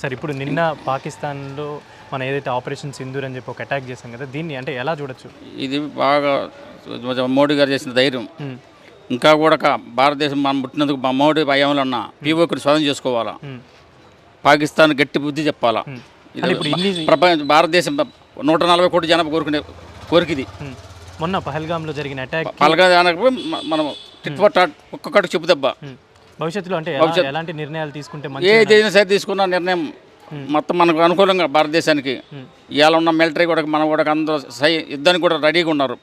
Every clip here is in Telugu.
సార్ ఇప్పుడు నిన్న పాకిస్తాన్‌లో మనం ఏదైతే ఆపరేషన్ సింధూర్ అని చెప్పి ఒక అటాక్ చేసాం కదా! దీన్ని అంటే ఎలా చూడొచ్చు? ఇది బాగా మోడీ గారు చేసిన ధైర్యం. హ్మ్. ఇంకా కూడా భారతదేశం మనం పుట్టినందుకు మా మోడీ భయంలో ఉన్న పీఓకిని స్వాధీనం చేసుకోవాలా. హ్మ్. పాకిస్తాన్ గట్టి బుద్ధి చెప్పాలా. హ్మ్. ఇది అంటే ఇప్పుడు ఇన్ని భారతదేశం 140 కోట్ల జనాభా కోరుకునే కోరికిది. హ్మ్. మొన్న పహల్గామ్‌లో జరిగిన అటాక్ పలకడానికి మనం టిట్వట్ ఒక్కొక్కటి చెప్పు దెబ్బ. భవిష్యత్తులో అంటే ఎలాంటి నిర్ణయాలు తీసుకుంటే ఏదైనా సరే తీసుకున్న నిర్ణయం మొత్తం మనకు అనుకూలంగా భారతదేశానికి ఇవాళ ఉన్న మిలిటరీ కూడా మనం కూడా అందరూ యుద్ధానికి కూడా రెడీగా ఉన్నారు.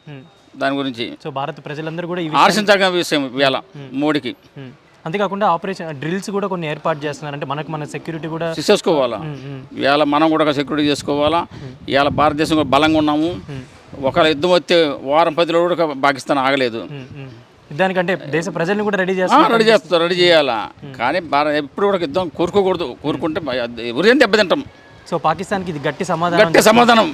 దాని గురించి సో భారత ప్రజలందరూ కూడా ఆశించదగిన విషయం ఇవాళ మోడీకి. అంతేకాకుండా ఆపరేషన్ డ్రిల్స్ కూడా కొన్ని ఏర్పాటు చేస్తున్నారు. అంటే మన సెక్యూరిటీ కూడా చేసుకోవాలా. ఇవాళ మనం కూడా సెక్యూరిటీ చేసుకోవాలా. ఇవాళ భారతదేశం కూడా బలంగా ఉన్నాము. ఒకవేళ యుద్ధం వస్తే వారం 10 రోజులు కూడా పాకిస్తాన్ ఆగలేదు. దానికంటే దేశ ప్రజల్ని కూడా రెడీ రెడీ చేయాలా. కానీ ఎప్పుడు కూడా యుద్ధం కోరుకోకూడదు. కోరుకుంటే ఉదయం దెబ్బతింటాం. సో పాకిస్తాన్కి ఇది గట్టి సమాధానం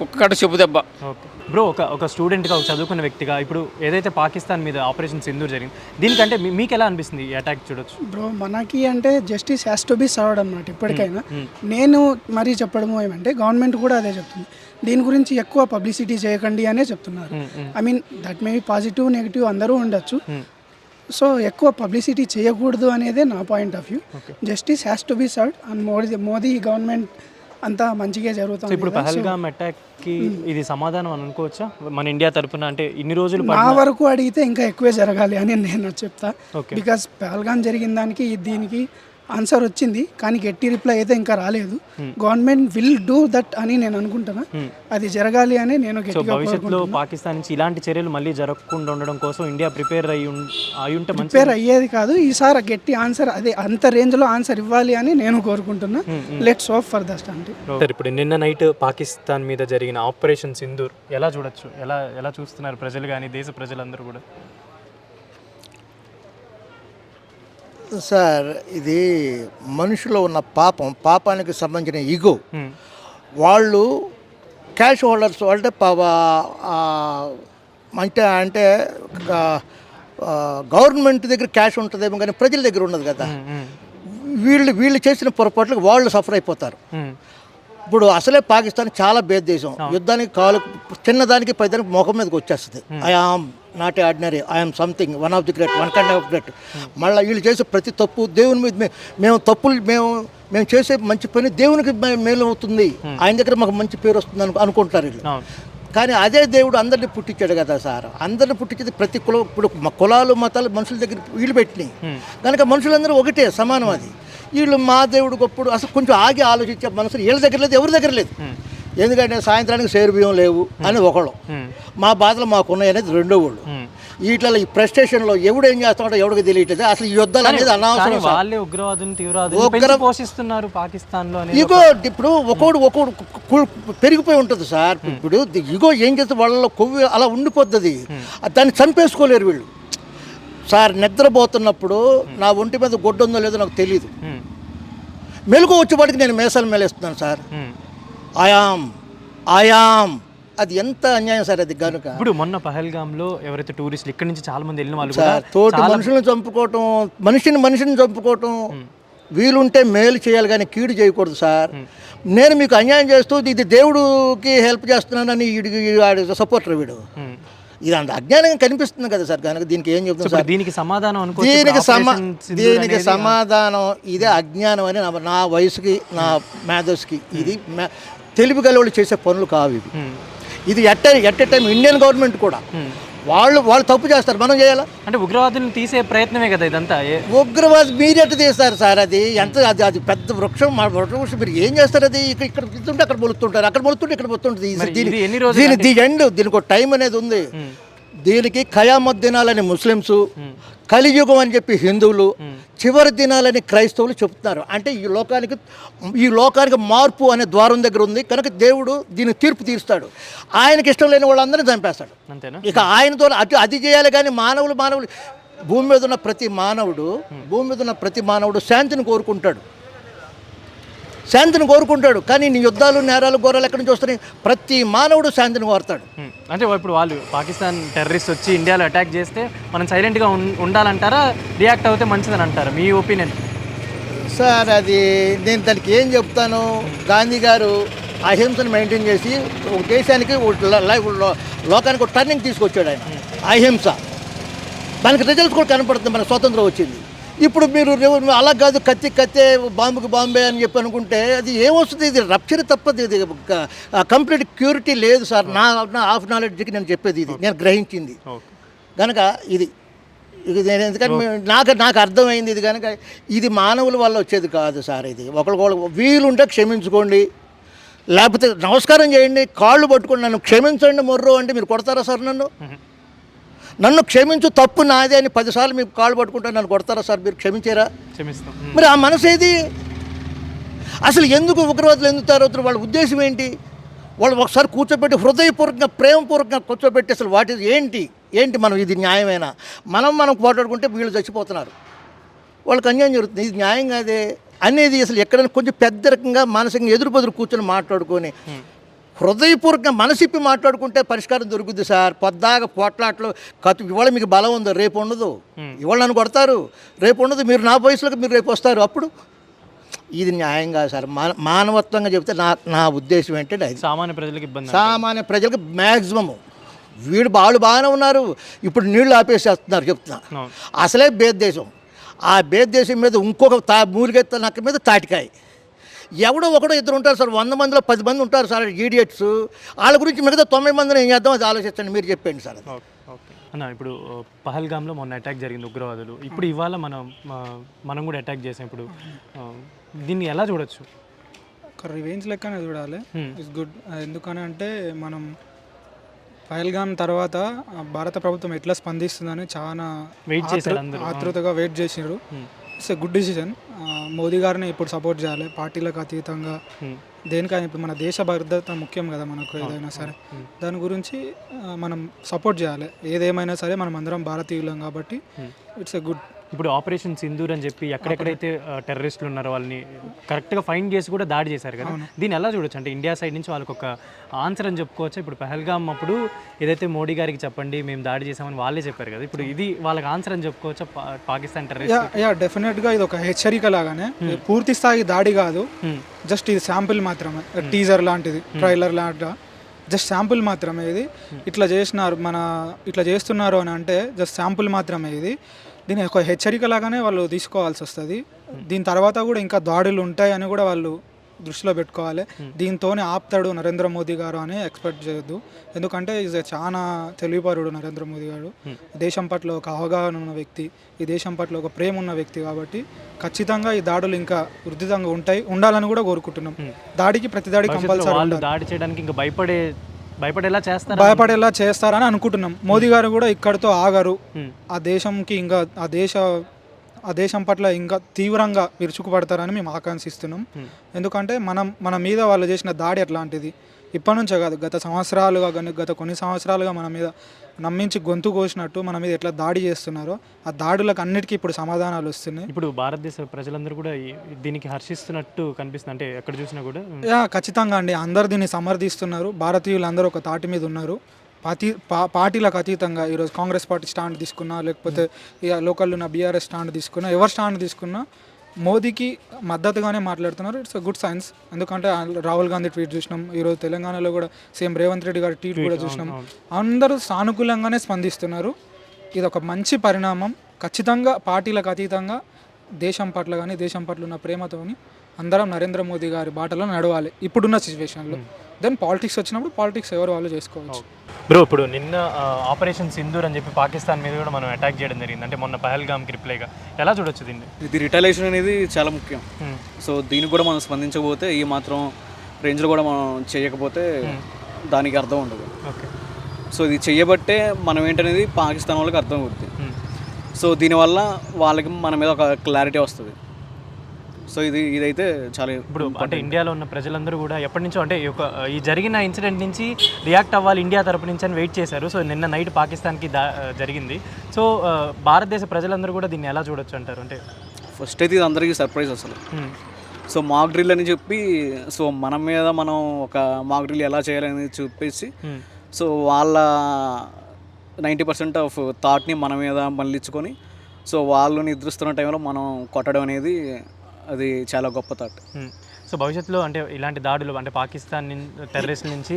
కుక్కటి చెప్పు దెబ్బ. ఓకే బ్రో, ఒక స్టూడెంట్గా ఒక చదువుకున్న వ్యక్తిగా ఇప్పుడు ఏదైతే పాకిస్తాన్ మీద ఆపరేషన్ సింధూర్ జరిగింది దీనికంటే మీకు ఎలా అనిపిస్తుంది ఈ అటాక్ చూడొచ్చు? బ్రో మనకి అంటే justice has to be served అన్నమాట. ఇప్పటికైనా నేను మరీ చెప్పడము ఏమంటే గవర్నమెంట్ కూడా అదే చెప్తుంది, దీని గురించి ఎక్కువ పబ్లిసిటీ చేయకండి అనే చెప్తున్నారు. I mean that may be positive negative అందరూ ఉండొచ్చు. సో ఎక్కువ పబ్లిసిటీ చేయకూడదు అనేదే నా point of view. Justice has to be served and Modi government అంతా మంచిగా జరుగుతుంది. ఇప్పుడు పహల్గామ్ అటాక్కి ఇది సమాధానం అని అనుకోవచ్చా మన ఇండియా తరఫున? అంటే ఇన్ని రోజులు నా వరకు అడిగితే ఇంకా ఎక్కువే జరగాలి అని నేను చెప్తా. బికాస్ పహల్గామ్ జరిగిన దానికి దీనికి ఆన్సర్ వచ్చింది, కానీ గట్టి రిప్లై అయితే ఇంకా రాలేదు. గవర్నమెంట్ విల్ డూ దట్ అని నేను అనుకుంటున్నా. అది జరగాలి అని నేను భవిష్యత్తులో పాకిస్తాన్ నుంచి ఇలాంటి చర్యలు మళ్ళీ జరగకుండా ఉండడం కోసం ఇండియా ప్రిపేర్ ఉంటే ప్రిపేర్ అయ్యేది కాదు. ఈసారి గట్టి ఆన్సర్ అదే అంత రేంజ్లో ఆన్సర్ ఇవ్వాలి అని నేను కోరుకుంటున్నా. లెట్స్ హోప్ ఫర్ దట్ అంటే. ఇప్పుడు నిన్న నైట్ పాకిస్తాన్ మీద జరిగిన ఆపరేషన్ సింధూర్ ఎలా చూడొచ్చు? ఎలా చూస్తున్నారు ప్రజలు కానీ దేశ ప్రజలందరూ కూడా? సార్, ఇది మనుషులో ఉన్న పాపానికి సంబంధించిన ఈగో. వాళ్ళు క్యాష్ హోల్డర్స్ అంటే గవర్నమెంట్ దగ్గర క్యాష్ ఉంటుందేమో కానీ ప్రజల దగ్గర ఉండదు కదా. వీళ్ళు చేసిన పొరపాట్లకు వాళ్ళు సఫర్ అయిపోతారు. ఇప్పుడు అసలే పాకిస్తాన్ చాలా బేద దేశం. యుద్ధానికి చిన్నదానికి పెద్దదానికి ముఖం మీదకి వచ్చేస్తుంది. I am not ordinary, I'm something, one of the great, one kind of great. మళ్ళీ వీళ్ళు చేసే ప్రతి తప్పు దేవుని మీద మేము చేసే మంచి పని దేవునికి మేలు అవుతుంది, ఆయన దగ్గర మాకు మంచి పేరు వస్తుంది అనుకుంటారు వీళ్ళు. కానీ అదే దేవుడు అందరిని పుట్టించాడు కదా సార్. అందరిని పుట్టించేది ప్రతి ఇప్పుడు కులాలు మతాలు మనుషుల దగ్గర వీళ్ళు పెట్టినాయి కనుక మనుషులందరూ ఒకటే సమానం. అది వీళ్ళు మా దేవుడు గొప్పడు అసలు కొంచెం ఆగి ఆలోచించే మనసులు వీళ్ళ దగ్గర లేదు, ఎవరి దగ్గర లేదు. ఎందుకంటే సాయంత్రానికి సేరు బియ్యం లేవు అని ఒకళ్ళు, మా బాధలు మాకున్నాయి అనేది రెండో వాళ్ళు. వీటిలో ఈ ప్రెస్టేషన్లో ఎవడు ఏం చేస్తాడో ఎవరికి తెలియట్లేదు. అసలు ఈ యుద్ధాలు అనేది అనవసరం. ఇగో ఇప్పుడు ఒకడు పెరిగిపోయి ఉంటుంది సార్. ఇప్పుడు ఇగో ఏం చేస్తే వాళ్ళలో కొవ్వు అలా ఉండిపోతుంది, దాన్ని చంపేసుకోలేరు వీళ్ళు. సార్ నిద్రపోతున్నప్పుడు నా ఒంటి మీద గొడ్డు ఉందో లేదో నాకు తెలియదు, మెలుగు వచ్చేపాటికి నేను మేసాలు మేలేస్తున్నాను సార్. ఆయాం అది ఎంత అన్యాయం సార్. అది కనుక ఇప్పుడు మొన్న పహల్గామ్లో ఎవరైతే టూరిస్టులు ఇక్కడ నుంచి చాలా మంది వెళ్ళిన వాళ్ళు సార్ తోటి మనుషులను చంపుకోవటం, మనిషిని చంపుకోవటం, వీలుంటే మేలు చేయాలి కానీ కీడు చేయకూడదు సార్. నేను మీకు అన్యాయం చేస్తూ ఇది దేవుడికి హెల్ప్ చేస్తున్నానని సపోర్టర్ వీడు. ఇది అంత అజ్ఞానంగా కనిపిస్తుంది కదా సార్. కనుక దీనికి ఏం చెప్తాం సార్? దీనికి సమాధానం ఇదే అజ్ఞానం అని నా వయసుకి నా మేధస్కి ఇది తెలివి గలవాళ్ళు చేసే పనులు కావు ఇవి. ఇది at a time Indian government కూడా వాళ్ళు తప్పు చేస్తారు, మనం చేయాలా? అంటే ఉగ్రవాదులను తీసే ప్రయత్నమే కదా ఇదంతా. ఉగ్రవాది మీరెట్టు తీస్తారు సార్? అది ఎంత అది పెద్ద వృక్షం. మీరు ఏం చేస్తారు? అది ఇక్కడ తింటుంటే అక్కడ మొలుతుంటారు, అక్కడ మొలుతుంటే ఇక్కడ మొలుతుంటుంది. దీనికి ఒక టైం అనేది ఉంది. దీనికి ఖయామత్ దినాలని ముస్లిమ్స్, కలియుగం అని చెప్పి హిందువులు, చివరి దినాలని క్రైస్తవులు చెప్తున్నారు. అంటే ఈ లోకానికి మార్పు అనే ద్వారం దగ్గర ఉంది కనుక దేవుడు దీన్ని తీర్పు తీరుస్తాడు. ఆయనకి ఇష్టం లేని వాళ్ళందరినీ చంపేస్తాడు. ఇక ఆయనతో అది చేయాలి. కానీ మానవులు భూమి మీద ఉన్న ప్రతి మానవుడు శాంతిని కోరుకుంటాడు. కానీ నీ యుద్ధాలు, నేరాలు, ఘోరాలు ఎక్కడి నుంచి వస్తున్నాయి? ప్రతి మానవుడు శాంతిని కోరుతాడు. అంటే ఇప్పుడు వాళ్ళు పాకిస్తాన్ టెర్రరిస్ట్ వచ్చి ఇండియాలో అటాక్ చేస్తే మనం సైలెంట్గా ఉండాలంటారా, రియాక్ట్ అవుతే మంచిదని అంటారా? మీ ఒపీనియన్? సార్ అది నేను దానికి ఏం చెప్తాను, గాంధీ గారు అహింసను మెయింటైన్ చేసి ఒక దేశానికి లోకానికి ఒక టర్నింగ్ తీసుకొచ్చాడు ఆయన. అహింస దానికి రిజల్ట్స్ కూడా కనపడుతుంది, మనకు స్వాతంత్రం వచ్చింది. ఇప్పుడు మీరు అలా కాదు కత్తే బాంబుకి బాంబే అని చెప్పి అనుకుంటే అది ఏమొస్తుంది? ఇది రప్చర్ తప్పదు, ఇది కంప్లీట్ క్యూరిటీ లేదు సార్. నా హాఫ్ నాలెడ్జ్కి నేను చెప్పేది ఇది, నేను గ్రహించింది కనుక ఇది నేను ఎందుకంటే నాకు అర్థమైంది ఇది కనుక. ఇది మానవుల వల్ల వచ్చేది కాదు సార్. ఇది ఒకరికొకరు వీలుంటే క్షమించుకోండి, లేకపోతే నమస్కారం చేయండి, కాళ్ళు పట్టుకోండి, నన్ను క్షమించండి మొర్రో అంటే మీరు కొడతారా సార్? నన్ను క్షమించు, తప్పు నాదే అని 10 సార్లు మీకు కాళ్ళు పట్టుకుంటే నన్ను కొడతారా సార్? మీరు క్షమించారా? మరి ఆ మనసు ఏది? అసలు ఎందుకు ఉగ్రవాదులు ఎందుకు తయారవుతారు? వాళ్ళ ఉద్దేశం ఏంటి? వాళ్ళు ఒకసారి కూర్చోబెట్టి హృదయపూర్వకంగా ప్రేమపూర్వకంగా కూర్చోబెట్టి అసలు వాటి ఏంటి మనం ఇది న్యాయమేనా? మనం పోటాడుకుంటే వీళ్ళు చచ్చిపోతున్నారు, వాళ్ళకి అన్యాయం జరుగుతుంది, ఇది న్యాయం కాదే అనేది అసలు ఎక్కడైనా కొంచెం పెద్ద రకంగా మానసికంగా ఎదురు కూర్చొని మాట్లాడుకొని హృదయపూర్వకంగా మనసిప్పి మాట్లాడుకుంటే పరిష్కారం దొరుకుద్ది సార్. పొద్దాగా పోట్లాట్లు ఇవాళ మీకు బలం ఉందో రేపు ఉండదు, ఇవాళ నన్ను కొడతారు రేపు ఉండదు, మీరు నా వయసులోకి మీరు రేపు వస్తారు, అప్పుడు ఇది న్యాయం కాదు సార్. మానవత్వంగా చెప్తే నా ఉద్దేశం ఏంటంటే అది సామాన్య ప్రజలకు మ్యాక్సిమము వాళ్ళు బాగానే ఉన్నారు, ఇప్పుడు నీళ్లు ఆపేసేస్తున్నారు చెప్తున్నా. అసలే దేశం, ఆ దేశం మీద ఇంకొక మూలిగెత్త నక్క మీద తాటికాయ. ఎవడో ఒకడో ఇద్దరు ఉంటారు సార్, 100 మందిలో 10 మంది ఉంటారు సార్ ఈడియట్స్. వాళ్ళ గురించి మిగతా 90 మందిని ఏం చేద్దాం అది ఆలోచించండి, మీరు చెప్పండి సార్. అన్న ఇప్పుడు పహల్గామ్లో మొన్న అటాక్ జరిగింది ఉగ్రవాదులు, ఇప్పుడు ఇవాళ మనం కూడా అటాక్ చేసాం. ఇప్పుడు దీన్ని ఎలా చూడొచ్చు? ఒక రివెంజ్ లెక్కనే చూడాలి. It's good. ఎందుకని అంటే మనం పహల్గామ్ తర్వాత భారత ప్రభుత్వం ఎట్లా స్పందిస్తుందని చాలా ఆతృతగా వెయిట్ చేసినారు. It's a good decision. Modi గారిని ఇప్పుడు సపోర్ట్ చేయాలి, పార్టీలకు అతీతంగా దేనికైనా. ఇప్పుడు మన దేశ భద్రత ముఖ్యం కదా మనకు, ఏదైనా సరే దాని గురించి మనం సపోర్ట్ చేయాలి. ఏదేమైనా సరే మనం అందరం భారతీయులం కాబట్టి ఇట్స్ ఎ గుడ్. ఇప్పుడు ఆపరేషన్ సింధూర్ అని చెప్పి ఎక్కడెక్కడైతే టెర్రరిస్టులు ఉన్నారో వాళ్ళని కరెక్ట్గా ఫైండ్ చేసి కూడా దాడి చేశారు కదా, దీన్ని ఎలా చూడొచ్చు? అంటే ఇండియా సైడ్ నుంచి వాళ్ళకి ఒక ఆన్సర్ అని చెప్పుకోవచ్చు. ఇప్పుడు పహల్గామ్ అప్పుడు ఏదైతే మోడీ గారికి చెప్పండి మేము దాడి చేసామని వాళ్ళే చెప్పారు కదా, ఇప్పుడు ఇది వాళ్ళకి ఆన్సర్ అని చెప్పుకోవచ్చా పాకిస్తాన్ టెర్రరిస్ట్? డెఫినెట్గా ఇది ఒక హెచ్చరిక లాగానే, పూర్తి స్థాయి దాడి కాదు, జస్ట్ ఇది శాంపిల్ మాత్రమే, టీజర్ లాంటిది, ట్రైలర్ లాంటిగా జస్ట్ శాంపుల్ మాత్రమే ఇది. ఇట్లా చేస్తున్నారు అని అంటే జస్ట్ శాంపుల్ మాత్రమే ఇది. దీని ఒక హెచ్చరిక లాగానే వాళ్ళు తీసుకోవాల్సి వస్తుంది. దీని తర్వాత కూడా ఇంకా దాడులు ఉంటాయని కూడా వాళ్ళు దృష్టిలో పెట్టుకోవాలి. దీంతోనే ఆపుతాడు నరేంద్ర మోదీ గారు అని ఎక్స్పెక్ట్ చేయొద్దు. ఎందుకంటే ఈజ్ చాలా తెలివిపరుడు నరేంద్ర మోదీ గారు. దేశం పట్ల ఒక అవగాహన ఉన్న వ్యక్తి, ఈ దేశం పట్ల ఒక ప్రేమ ఉన్న వ్యక్తి కాబట్టి ఖచ్చితంగా ఈ దాడులు ఇంకా వృద్ధితంగా ఉండాలని కూడా కోరుకుంటున్నాం. దాడికి ప్రతి దాడి కంపల్సరీ, దాడి చేయడానికి ఇంకా భయపడేలా చేస్తారని అనుకుంటున్నాం. మోదీ గారు కూడా ఇక్కడితో ఆగరు. ఆ దేశంకి ఇంకా ఆ దేశం పట్ల ఇంకా తీవ్రంగా విరుచుకుపడతారని మేము ఆకాంక్షిస్తున్నాం. ఎందుకంటే మన మీద వాళ్ళు చేసిన దాడి అట్లాంటిది ఇప్పటి నుంచే కాదు, గత కొన్ని సంవత్సరాలుగా మన మీద నమ్మించి గొంతు కోసినట్టు మన మీద ఎట్లా దాడి చేస్తున్నారో ఆ దాడులకు అన్నిటికీ ఇప్పుడు సమాధానాలు వస్తున్నాయి. ఇప్పుడు భారతదేశ ప్రజలందరూ కూడా దీనికి హర్షిస్తున్నట్టు కనిపిస్తుంది, అంటే ఎక్కడ చూసినా కూడా. ఖచ్చితంగా అండి, అందరు దీన్ని సమర్థిస్తున్నారు. భారతీయులు అందరూ ఒక తాటి మీద ఉన్నారు. పార్టీలకు అతీతంగా ఈరోజు కాంగ్రెస్ పార్టీ స్టాండ్ తీసుకున్నా, లేకపోతే ఇక లోకల్లో ఉన్న బీఆర్ఎస్ స్టాండ్ తీసుకున్నా, ఎవరు స్టాండ్ తీసుకున్నా మోదీకి మద్దతుగానే మాట్లాడుతున్నారు. It's good science. ఎందుకంటే రాహుల్ గాంధీ ట్వీట్ చూసినాం, ఈరోజు తెలంగాణలో కూడా సేమ్ రేవంత్ రెడ్డి గారి ట్వీట్ కూడా చూసినాం. అందరూ సానుకూలంగానే స్పందిస్తున్నారు. ఇది ఒక మంచి పరిణామం. ఖచ్చితంగా పార్టీలకు అతీతంగా దేశం పట్ల కానీ దేశం పట్ల ఉన్న ప్రేమతోని అందరం నరేంద్ర మోదీ గారి బాటలో నడవాలి ఇప్పుడున్న సిచ్యువేషన్లో. దెన్ పాలిటిక్స్ వచ్చినప్పుడు పాలిటిక్స్ ఎవరు వాళ్ళు చేసుకోవచ్చు. బ్రో, ఇప్పుడు నిన్న ఆపరేషన్ సింధూర్ అని చెప్పి పాకిస్తాన్ మీద కూడా మనం అటాక్ చేయడం జరిగింది, అంటే మొన్న పహల్గామ్కి రిప్లైగా ఎలా చూడొచ్చు దీన్ని? ఇది రిటైలేషన్ అనేది చాలా ముఖ్యం. సో దీనికి కూడా మనం స్పందించకపోతే, ఈ మాత్రం రేంజ్లో కూడా మనం చేయకపోతే దానికి అర్థం ఉండదు. ఓకే, సో ఇది చేయబట్టే మనం ఏంటనేది పాకిస్తాన్ వాళ్ళకి అర్థం అవుతుంది. సో దీనివల్ల వాళ్ళకి మన మీద ఒక క్లారిటీ వస్తుంది. సో ఇదైతే చాలా ఇప్పుడు అంటే ఇండియాలో ఉన్న ప్రజలందరూ కూడా ఎప్పటి నుంచో అంటే ఈ జరిగిన ఇన్సిడెంట్ నుంచి రియాక్ట్ అవ్వాలి ఇండియా తరపు నుంచి అని వెయిట్ చేశారు. సో నిన్న నైట్ పాకిస్తాన్కి జరిగింది. సో భారతదేశ ప్రజలందరూ కూడా దీన్ని ఎలా చూడొచ్చు అంటారు? అంటే ఫస్ట్ అయితే ఇది అందరికీ సర్ప్రైజ్ అసలు. సో మాక్ డ్రిల్ అని చెప్పి, సో మన మీద మనం ఒక మాక్ డ్రిల్ ఎలా చేయాలని చూపేసి, సో వాళ్ళ 90% ఆఫ్ థాట్ని మన మీద మళ్ళించుకొని, సో వాళ్ళు నిద్రిస్తున్న టైంలో మనం కొట్టడం అనేది అది చాలా గొప్ప థాట్. సో భవిష్యత్తులో అంటే ఇలాంటి దాడులు అంటే పాకిస్తాన్ టెర్రరిస్ట్ నుంచి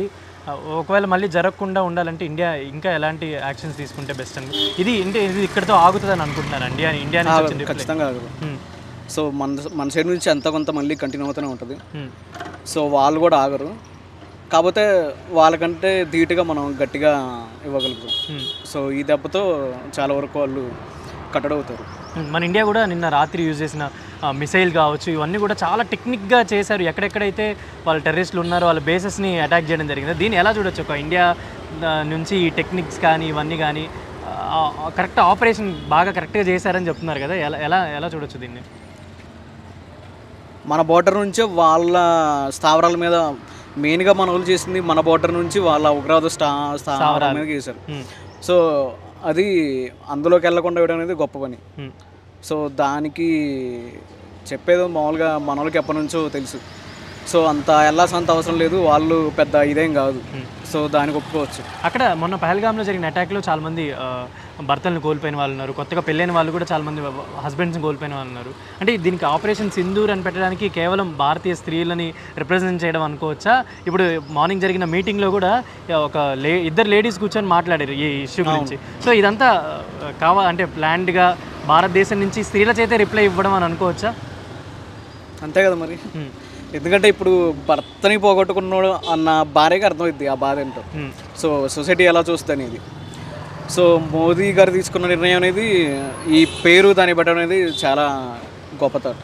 ఒకవేళ మళ్ళీ జరగకుండా ఉండాలంటే ఇండియా ఇంకా ఎలాంటి యాక్షన్స్ తీసుకుంటే బెస్ట్ అండి? ఇది ఇక్కడితో ఆగుతుందని అనుకుంటున్నారు ఇండియా నుంచి వచ్చిన reply? ఖచ్చితంగా ఆగదు. సో మన సైడ్ నుంచి ఎంత కొంత మళ్ళీ కంటిన్యూ అవుతూనే ఉంటుంది. సో వాళ్ళు కూడా ఆగరు, కాకపోతే వాళ్ళకంటే ధీటుగా మనం గట్టిగా ఇవ్వగలుగుతాం. సో ఈ దెబ్బతో చాలా వరకు వాళ్ళు కట్టడవుతారు. మన ఇండియా కూడా నిన్న రాత్రి యూజ్ చేసిన మిసైల్ కావచ్చు, ఇవన్నీ కూడా చాలా టెక్నిక్గా చేశారు. ఎక్కడెక్కడైతే వాళ్ళ టెర్రరిస్టులు ఉన్నారో వాళ్ళ బేసెస్ని అటాక్ చేయడం జరిగింది. దీన్ని ఎలా చూడొచ్చు? ఒక ఇండియా నుంచి ఈ టెక్నిక్స్ కానీ ఇవన్నీ కానీ కరెక్ట్ ఆపరేషన్ బాగా కరెక్ట్గా చేశారని చెప్తున్నారు కదా, ఎలా ఎలా ఎలా చూడొచ్చు దీన్ని? మన బోర్డర్ నుంచే వాళ్ళ స్థావరాల మీద మెయిన్గా మన వాళ్ళు చేసింది, మన బోర్డర్ నుంచి వాళ్ళ ఉగ్రవాద స్థావరాల మీద చేశారు. సో అది అందులోకి వెళ్ళకుండా ఇవ్వడం అనేది గొప్ప పని. సో దానికి చెప్పేది మామూలుగా మన వాళ్ళకి ఎప్పటి నుంచో తెలుసు. సో అంత వెళ్ళాల్సినంత అవసరం లేదు, వాళ్ళు పెద్ద ఇదేం కాదు. సో దానికి ఒప్పుకోవచ్చు. అక్కడ మొన్న పహల్గామ్లో జరిగిన అటాక్లో చాలామంది భర్తలను కోల్పోయిన వాళ్ళు ఉన్నారు, కొత్తగా పెళ్ళైన వాళ్ళు కూడా చాలామంది హస్బెండ్స్ని కోల్పోయిన వాళ్ళు ఉన్నారు. అంటే దీనికి ఆపరేషన్ సింధూర్ అని పెట్టడానికి కేవలం భారతీయ స్త్రీలని రిప్రజెంట్ చేయడం అనుకోవచ్చా? ఇప్పుడు మార్నింగ్ జరిగిన మీటింగ్లో కూడా ఒక ఇద్దరు లేడీస్ కూర్చొని మాట్లాడారు ఈ ఇష్యూ గురించి. సో ఇదంతా అంటే ప్లాన్డ్గా భారతదేశం నుంచి స్త్రీల చేతే రిప్లై ఇవ్వడం అని అనుకోవచ్చా? అంతే కదా మరి. ఎందుకంటే ఇప్పుడు భర్తని పోగొట్టుకున్నాడు అన్న భార్యకి అర్థమైద్ది ఆ బాధ ఏంటో. సో సొసైటీ ఎలా చూస్తుంది అనేది. సో మోదీ గారు తీసుకున్న నిర్ణయం అనేది, ఈ పేరు దాన్ని పెట్టడం అనేది చాలా గొప్ప థాట్.